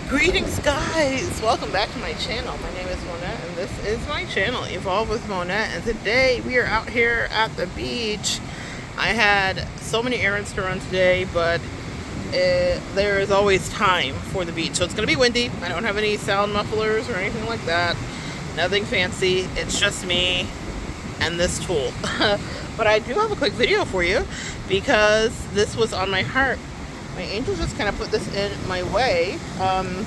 Greetings guys, welcome back to my channel. My name is Monette and this is my channel, Evolve with Monette, and today we are out here at the beach. I had so many errands to run today, but there is always time for the beach. So it's going to be windy. I don't have any sound mufflers or anything like that. Nothing fancy. It's just me and this tool. But I do have a quick video for you because this was on my heart. My angel just kind of put this in my way and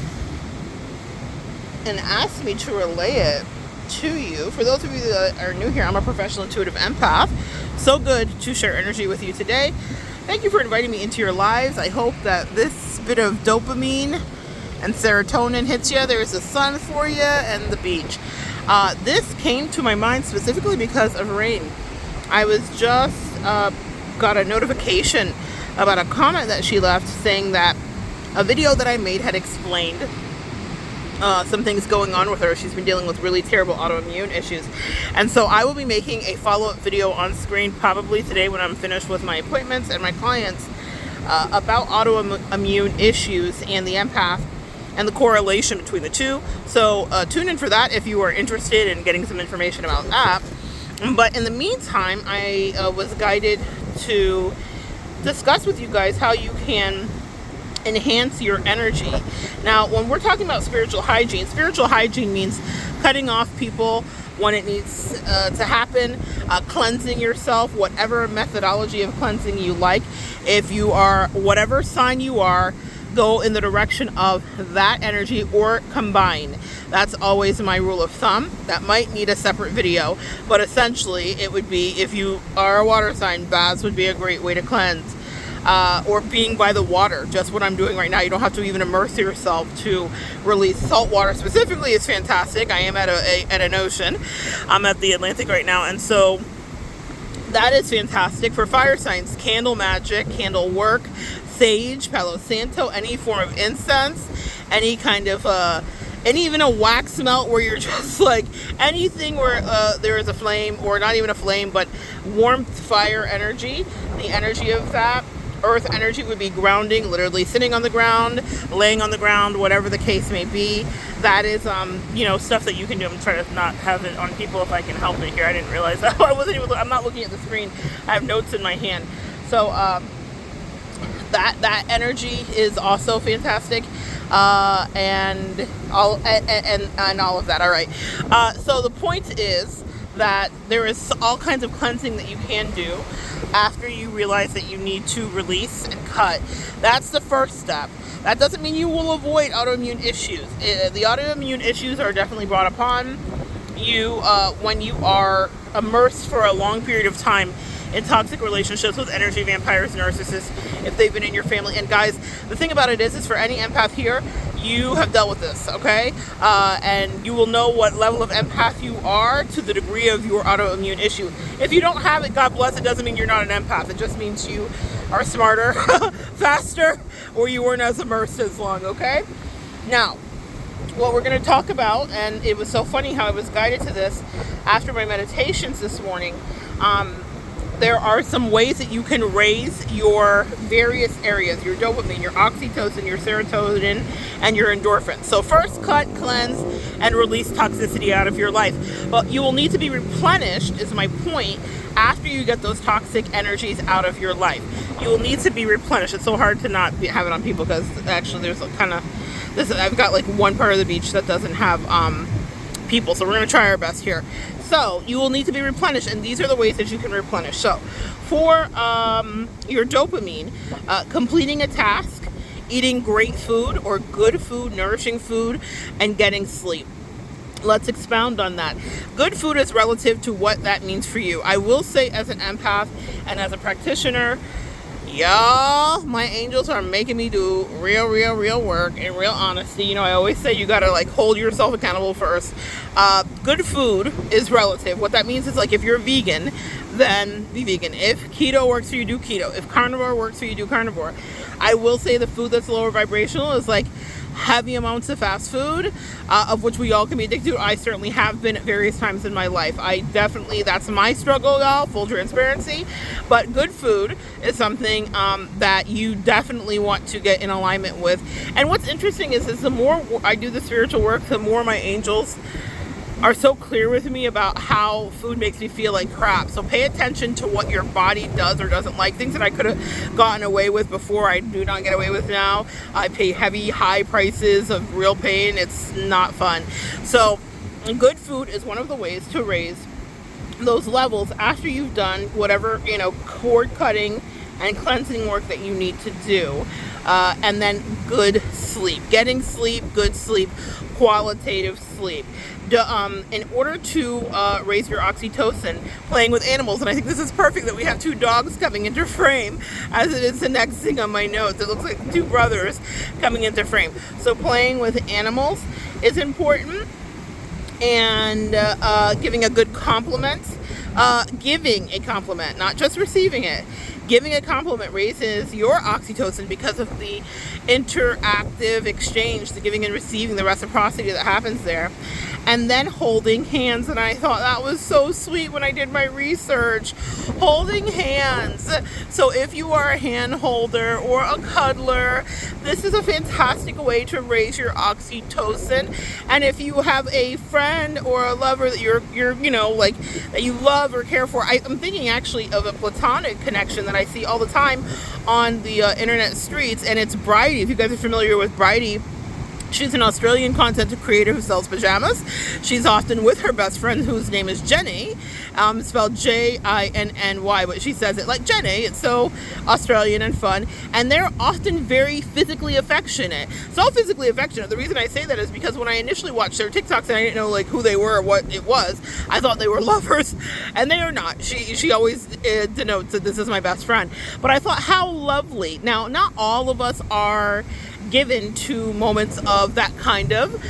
asked me to relay it to you. For those of you that are new here, I'm a professional intuitive empath. So good to share energy with you today. Thank you for inviting me into your lives. I hope that this bit of dopamine and serotonin hits you. There's the sun for you and the beach. This came to my mind specifically because of rain. I was just got a notification about a comment that she left saying that a video that I made had explained some things going on with her. She's been dealing with really terrible autoimmune issues. And so I will be making a follow-up video on screen probably today when I'm finished with my appointments and my clients about autoimmune issues and the empath and the correlation between the two. So tune in for that if you are interested in getting some information about that. But in the meantime, I was guided to discuss with you guys how you can enhance your energy. Now, when we're talking about spiritual hygiene means cutting off people when it needs to happen, cleansing yourself, whatever methodology of cleansing you like. If you are, whatever sign you are, go in the direction of that energy or combine. That's always my rule of thumb. That might need a separate video, but essentially it would be, if you are a water sign, baths would be a great way to cleanse. Or being by the water, just what I'm doing right now. You don't have to even immerse yourself to release salt water specifically is fantastic. I am at an ocean. I'm at the Atlantic right now, and so that is fantastic. For fire signs, candle magic, candle work, sage, Palo Santo, any form of incense, any kind of and even a wax melt where you're just like anything where there is a flame, or not even a flame, but warmth, fire energy, the energy of that. Earth energy would be grounding, literally sitting on the ground, laying on the ground, whatever the case may be. That is, stuff that you can do. I'm trying to not have it on people if I can help it here. I didn't realize that. I'm not looking at the screen. I have notes in my hand. So that energy is also fantastic, and all of that. All right. So the point is that there is all kinds of cleansing that you can do after you realize that you need to release and cut. That's the first step. That doesn't mean you will avoid autoimmune issues. The autoimmune issues are definitely brought upon you when you are immersed for a long period of time in toxic relationships with energy vampires, narcissists, if they've been in your family. And guys, the thing about it is for any empath here, you have dealt with this, okay? And you will know what level of empath you are to the degree of your autoimmune issue. If you don't have it, God bless, it doesn't mean you're not an empath. It just means you are smarter, faster, or you weren't as immersed as long, okay? Now, what we're going to talk about, and it was so funny how I was guided to this after my meditations this morning, there are some ways that you can raise your various areas, your dopamine, your oxytocin, your serotonin, and your endorphins. So first, cut, cleanse, and release toxicity out of your life. But you will need to be replenished, is my point, after you get those toxic energies out of your life. You will need to be replenished. It's so hard to not have it on people because actually there's I've got like one part of the beach that doesn't have people, so we're going to try our best here. So you will need to be replenished, and these are the ways that you can replenish. So for your dopamine, completing a task, eating great food or good food, nourishing food, and getting sleep. Let's expound on that. Good food is relative to what that means for you. I will say, as an empath and as a practitioner, y'all, my angels are making me do real work and real honesty. I always say you gotta hold yourself accountable first. Good food is relative. What that means is if you're vegan, then be vegan. If keto works for you, do keto. If carnivore works for you, do carnivore. I will say the food that's lower vibrational is heavy amounts of fast food, of which we all can be addicted to. I certainly have been at various times in my life. That's my struggle, y'all, full transparency. But good food is something that you definitely want to get in alignment with. And what's interesting is the more I do the spiritual work, the more my angels are so clear with me about how food makes me feel like crap. So pay attention to what your body does or doesn't like. Things that I could have gotten away with before, I do not get away with now. I pay high prices of real pain. It's not fun. So good food is one of the ways to raise those levels after you've done whatever, cord cutting and cleansing work that you need to do. And then good sleep. Getting sleep, good sleep, qualitative sleep. In order to raise your oxytocin, playing with animals, and I think this is perfect that we have two dogs coming into frame, as it is the next thing on my notes. It looks like two brothers coming into frame. So playing with animals is important, and giving a good compliment. Giving a compliment, not just receiving it. Giving a compliment raises your oxytocin because of the interactive exchange, the giving and receiving, the reciprocity that happens there. And then holding hands, and I thought that was so sweet when I did my research. Holding hands. So if you are a hand holder or a cuddler, this is a fantastic way to raise your oxytocin. And if you have a friend or a lover that you're that you love or care for, I'm thinking actually of a platonic connection that I see all the time on the internet streets, and it's Bridie. If you guys are familiar with Bridie, she's an Australian content creator who sells pajamas. She's often with her best friend, whose name is Jenny, spelled Jinny, but she says it like Jenny. It's so Australian and fun. And they're often very physically affectionate. So physically affectionate. The reason I say that is because when I initially watched their TikToks and I didn't know who they were or what it was, I thought they were lovers, and they are not. She always denotes that this is my best friend. But I thought, how lovely. Now, not all of us are given to moments of that kind of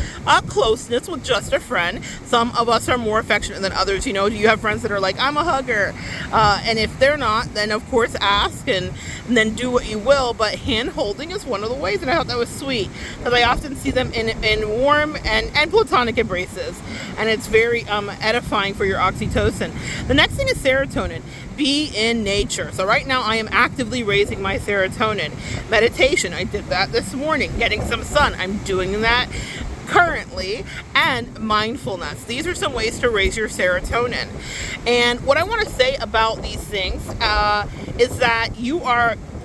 closeness with just a friend. Some of us are more affectionate than others. Do you have friends that are like, I'm a hugger? And if they're not, then of course ask and then do what you will. But hand holding is one of the ways, and I thought that was sweet because I often see them in warm and platonic embraces, and it's very edifying for your oxytocin. The next thing is serotonin. Be in nature. So right now I am actively raising my serotonin. Meditation, I did that this morning. Getting some sun, I'm doing that currently. And mindfulness. These are some ways to raise your serotonin. And what I want to say about these things is that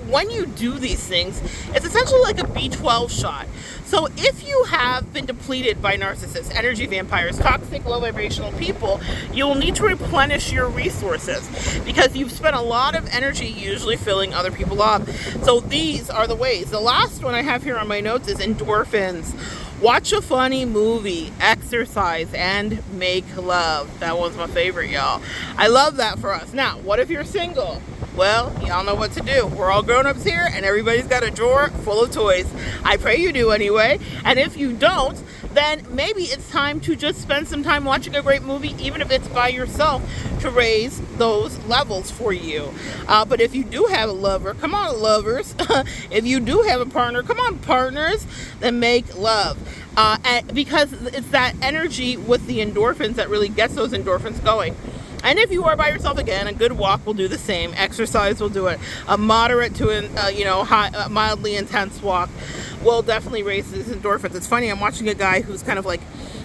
when you do these things, it's essentially like a B12 shot. So if you have been depleted by narcissists, energy vampires, toxic, low vibrational people, you will need to replenish your resources because you've spent a lot of energy usually filling other people up. So these are the ways. The last one I have here on my notes is endorphins. Watch a funny movie, exercise, and make love. That one's my favorite, y'all. I love that for us. Now, what if you're single? Well, y'all know what to do. We're all grown-ups here, and everybody's got a drawer full of toys. I pray you do anyway. And if you don't, then maybe it's time to just spend some time watching a great movie, even if it's by yourself, to raise those levels for you. But if you do have a lover, come on, lovers. If you do have a partner, come on, partners, then make love. And because it's that energy with the endorphins that really gets those endorphins going. And if you are by yourself, again, a good walk will do the same. Exercise will do it. A moderate to mildly intense walk will definitely raise these endorphins. It's funny, I'm watching a guy who's kind of like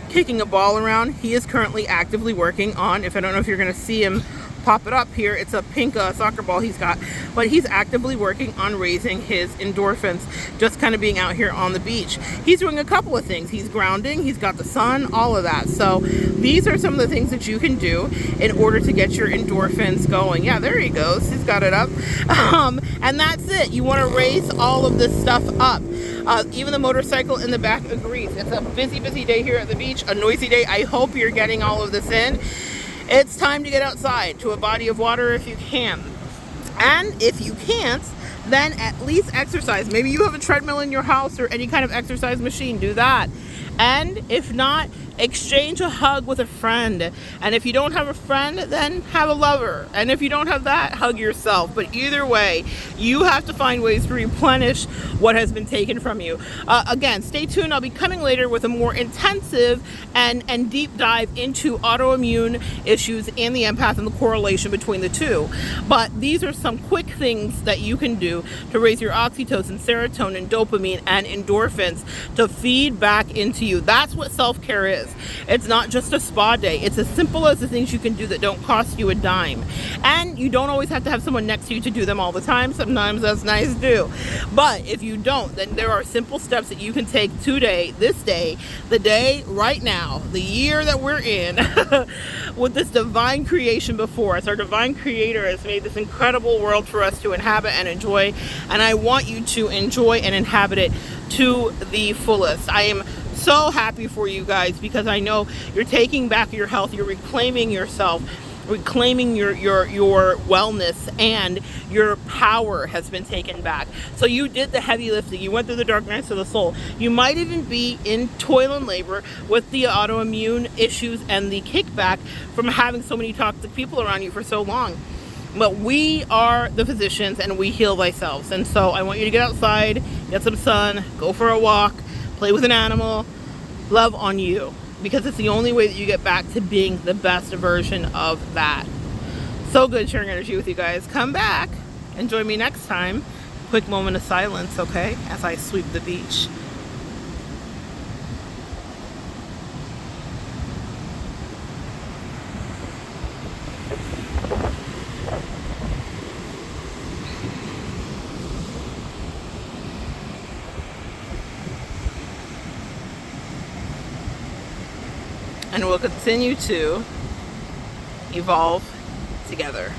kicking a ball around. He is currently actively working on, if I don't know if you're going to see him pop it up here, it's a pink soccer ball he's got, but he's actively working on raising his endorphins, just kind of being out here on the beach. He's doing a couple of things. He's grounding, he's got the sun, all of that. So these are some of the things that you can do in order to get your endorphins going. Yeah, there he goes. He's got it up. And that's it. You want to raise all of this stuff up. Even the motorcycle in the back agrees. It's a busy day here at the beach, a noisy day. I hope you're getting all of this in. It's time to get outside to a body of water if you can. And if you can't, then at least exercise. Maybe you have a treadmill in your house or any kind of exercise machine. Do that. And if not, Exchange a hug with a friend. And if you don't have a friend, then have a lover. And if you don't have that, hug yourself. But either way, you have to find ways to replenish what has been taken from you. Again, stay tuned. I'll be coming later with a more intensive and deep dive into autoimmune issues and the empath and the correlation between the two. But these are some quick things that you can do to raise your oxytocin, serotonin, dopamine, and endorphins to feed back into you. That's what self-care is. It's not just a spa day. It's as simple as the things you can do that don't cost you a dime. And you don't always have to have someone next to you to do them all the time. Sometimes that's nice too. But if you don't, then there are simple steps that you can take today, this day, the day right now, the year that we're in, with this divine creation before us. Our divine creator has made this incredible world for us to inhabit and enjoy, and I want you to enjoy and inhabit it to the fullest. I am so happy for you guys because I know you're taking back your health, you're reclaiming yourself, reclaiming your wellness, and your power has been taken back. So you did the heavy lifting. You went through the dark nights of the soul. You might even be in toil and labor with the autoimmune issues and the kickback from having so many toxic people around you for so long. But we are the physicians and we heal thyself. And so I want you to get outside, get some sun, go for a walk, play with an animal, love on you. Because it's the only way that you get back to being the best version of that. So good sharing energy with you guys. Come back and join me next time. Quick moment of silence, okay? As I sweep the beach. And we'll continue to evolve together.